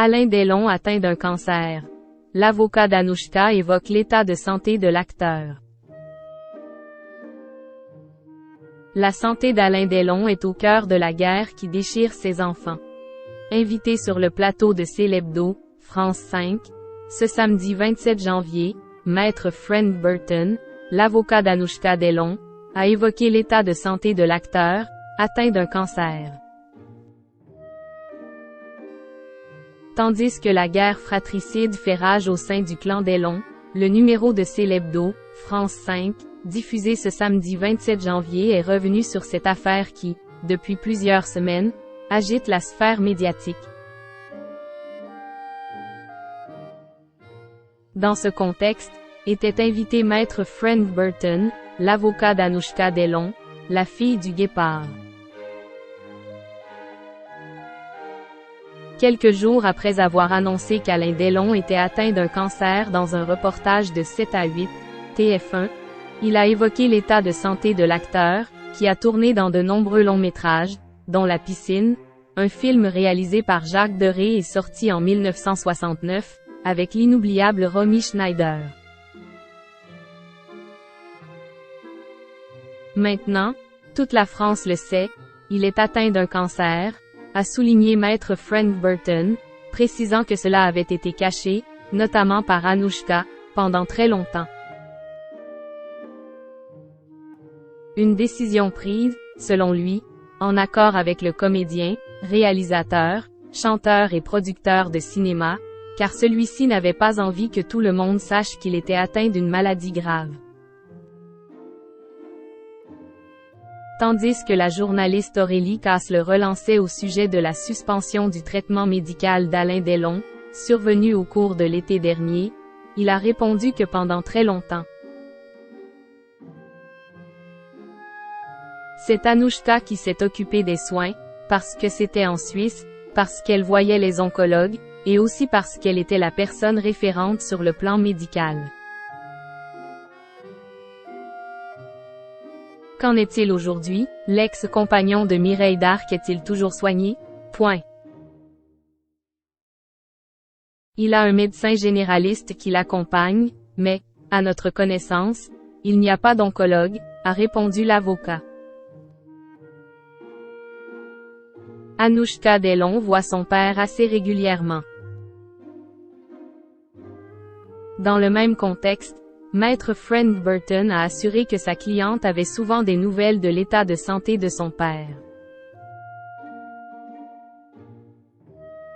Alain Delon atteint d'un cancer. L'avocat d'Anouchka évoque l'état de santé de l'acteur. La santé d'Alain Delon est au cœur de la guerre qui déchire ses enfants. Invité sur le plateau de Célébdo, France 5, ce samedi 27 janvier, Maître Frank Burton, l'avocat d'Anouchka Delon, a évoqué l'état de santé de l'acteur, atteint d'un cancer. Tandis que la guerre fratricide fait rage au sein du clan Delon, le numéro de Célébdo, France 5, diffusé ce samedi 27 janvier est revenu sur cette affaire qui, depuis plusieurs semaines, agite la sphère médiatique. Dans ce contexte, était invité Maître Frank Burton, l'avocat d'Anouchka Delon, la fille du guépard. Quelques jours après avoir annoncé qu'Alain Delon était atteint d'un cancer dans un reportage de 7 à 8, TF1, il a évoqué l'état de santé de l'acteur, qui a tourné dans de nombreux longs-métrages, dont La Piscine, un film réalisé par Jacques Deray et sorti en 1969, avec l'inoubliable Romy Schneider. Maintenant, toute la France le sait, il est atteint d'un cancer, a souligné Maître Frank Burton, précisant que cela avait été caché, notamment par Anouchka, pendant très longtemps. Une décision prise, selon lui, en accord avec le comédien, réalisateur, chanteur et producteur de cinéma, car celui-ci n'avait pas envie que tout le monde sache qu'il était atteint d'une maladie grave. Tandis que la journaliste Aurélie Casse le relançait au sujet de la suspension du traitement médical d'Alain Delon, survenu au cours de l'été dernier, il a répondu que pendant très longtemps. C'est Anouchka qui s'est occupée des soins, parce que c'était en Suisse, parce qu'elle voyait les oncologues, et aussi parce qu'elle était la personne référente sur le plan médical. Qu'en est-il aujourd'hui? L'ex-compagnon de Mireille d'Arc est-il toujours soigné? Point. Il a un médecin généraliste qui l'accompagne, mais, à notre connaissance, il n'y a pas d'oncologue, a répondu l'avocat. Anouchka Delon voit son père assez régulièrement. Dans le même contexte, Maître Frank Burton a assuré que sa cliente avait souvent des nouvelles de l'état de santé de son père.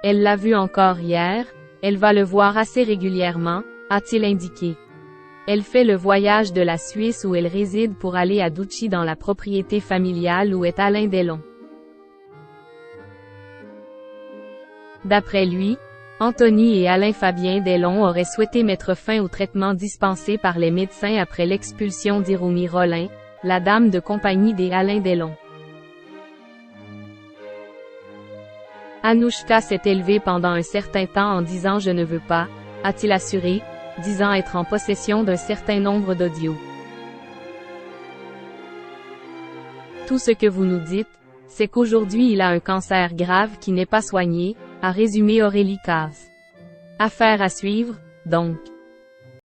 Elle l'a vu encore hier, elle va le voir assez régulièrement, a-t-il indiqué. Elle fait le voyage de la Suisse où elle réside pour aller à Douchy dans la propriété familiale où est Alain Delon. D'après lui, Anthony et Alain Fabien Delon auraient souhaité mettre fin au traitement dispensé par les médecins après l'expulsion d'Hiroumi Rollin, la dame de compagnie des Alain Delon. Anouchka s'est élevée pendant un certain temps en disant « Je ne veux pas », a-t-il assuré, disant être en possession d'un certain nombre d'audios. Tout ce que vous nous dites, c'est qu'aujourd'hui il a un cancer grave qui n'est pas soigné, a résumé Aurélie Casse. Affaire à suivre, donc.